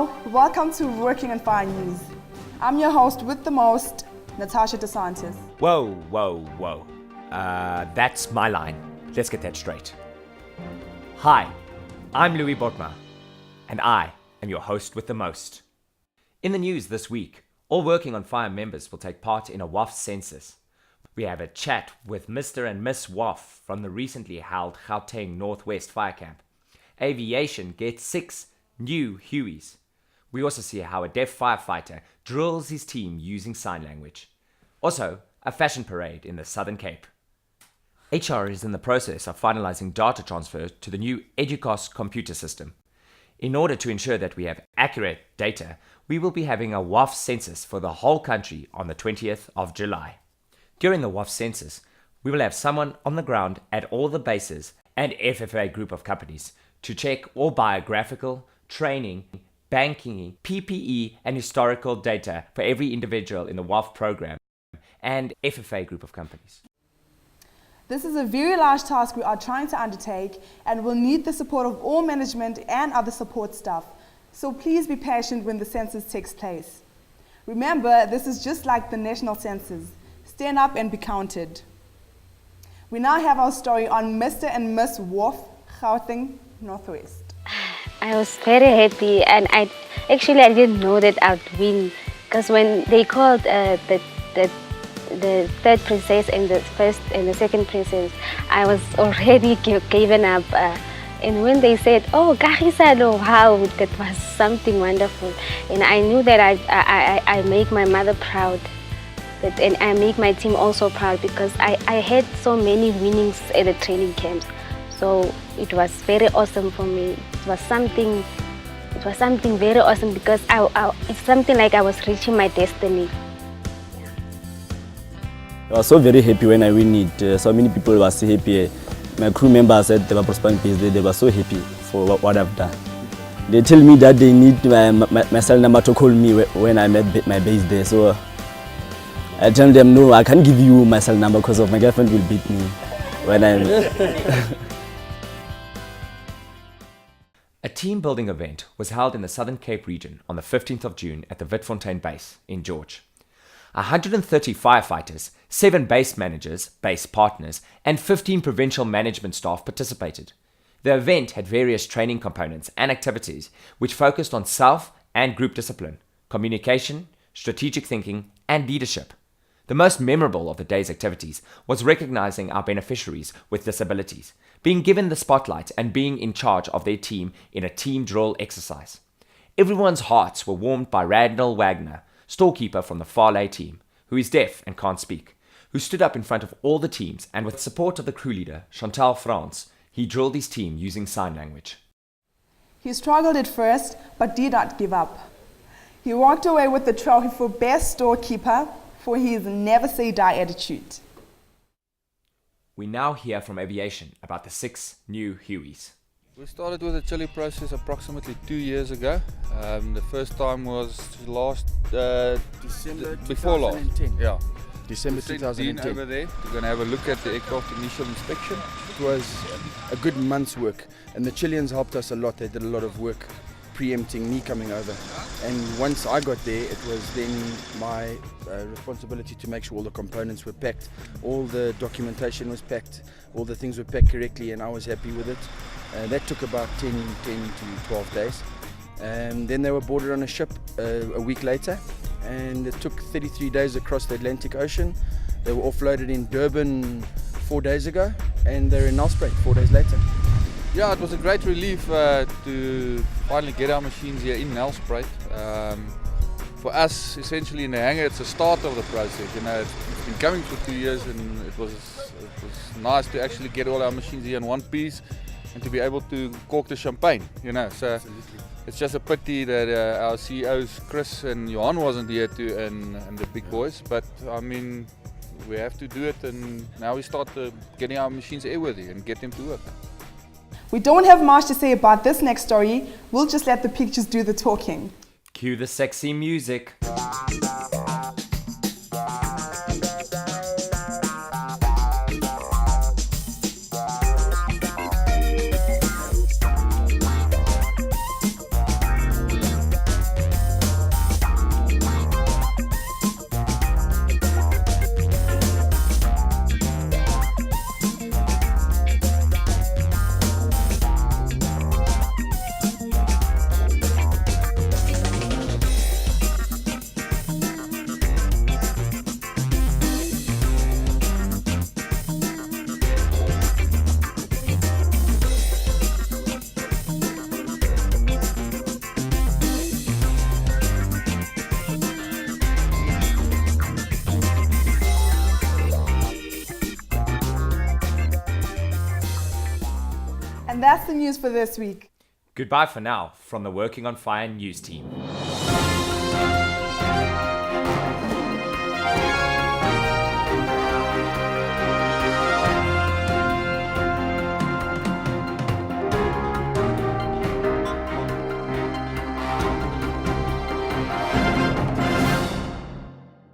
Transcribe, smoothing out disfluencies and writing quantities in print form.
Hello, welcome to Working on Fire News. I'm your host with the most, Natasha DeSantis. Whoa. That's my line. Let's get that straight. Hi, I'm Louis Botma, and I am your host with the most. In the news this week, all Working on Fire members will take part in a WAF census. We have a chat with Mr. and Miss WAF from the recently held Gauteng Northwest Fire Camp. Aviation gets 6 new Hueys. We also see how a deaf firefighter drills his team using sign language. Also, a fashion parade in the Southern Cape. HR is in the process of finalizing data transfer to the new Educos computer system. In order to ensure that we have accurate data, we will be having a WAF census for the whole country on the 20th of July. During the WAF census, we will have someone on the ground at all the bases and FFA group of companies to check all biographical, training, banking, PPE and historical data for every individual in the WAF program and FFA group of companies. This is a very large task we are trying to undertake and will need the support of all management and other support staff. So please be patient when the census takes place. Remember, this is just like the national census. Stand up and be counted. We now have our story on Mr. and Miss WAF, Gauteng Northwest. I was very happy, and I didn't know that I'd win, because when they called the third princess and the first and the second princess, I was already given up. And when they said, "Oh, Kagisalo," wow, that was something wonderful, and I knew that I make my mother proud, and I make my team also proud, because I had so many winnings at the training camps. So it was very awesome for me. It was something very awesome, because it's something like I was reaching my destiny. I was so very happy when I win it. So many people were so happy. My crew members at the Prospan base, they were so happy for what I've done. They tell me that they need my cell number to call me when I'm at my base there. So I tell them, no, I can't give you my cell number because my girlfriend will beat me when I'm... A team building event was held in the Southern Cape region on the 15th of June at the Witfontein base in George. 130 firefighters, 7 base managers, base partners, and 15 provincial management staff participated. The event had various training components and activities which focused on self and group discipline, communication, strategic thinking, and leadership. The most memorable of the day's activities was recognizing our beneficiaries with disabilities, being given the spotlight and being in charge of their team in a team drill exercise. Everyone's hearts were warmed by Randall Wagner, storekeeper from the Farley team, who is deaf and can't speak, who stood up in front of all the teams, and with support of the crew leader, Chantal France, he drilled his team using sign language. He struggled at first, but did not give up. He walked away with the trophy for best storekeeper for his never say die attitude. We now hear from aviation about the 6 new Hueys. We started with the chili process approximately 2 years ago. The first time was December before last. 2010. Yeah. December We sent Dean 2010. over there. We're going to have a look at the aircraft initial inspection. It was a good month's work, and the Chileans helped us a lot. They did a lot of work preempting me coming over. And once I got there, it was then my responsibility to make sure all the components were packed, all the documentation was packed, all the things were packed correctly, and I was happy with it. That took about 10 to 12 days. Then they were boarded on a ship a week later, and it took 33 days across the Atlantic Ocean. They were offloaded in Durban 4 days ago, and they're in Nelspruit 4 days later. Yeah, it was a great relief to finally get our machines here in Nelspruit. For us, essentially in the hangar, it's the start of the process. You know, it's been coming for 2 years, and it was nice to actually get all our machines here in one piece and to be able to cork the champagne. You know, so Absolutely. it's just a pity that our CEOs Chris and Johan wasn't here too, and the big boys. But I mean, we have to do it, and now we start getting our machines airworthy and get them to work. We don't have much to say about this next story. We'll just let the pictures do the talking. Cue the sexy music. And that's the news for this week. Goodbye for now from the Working on Fire news team.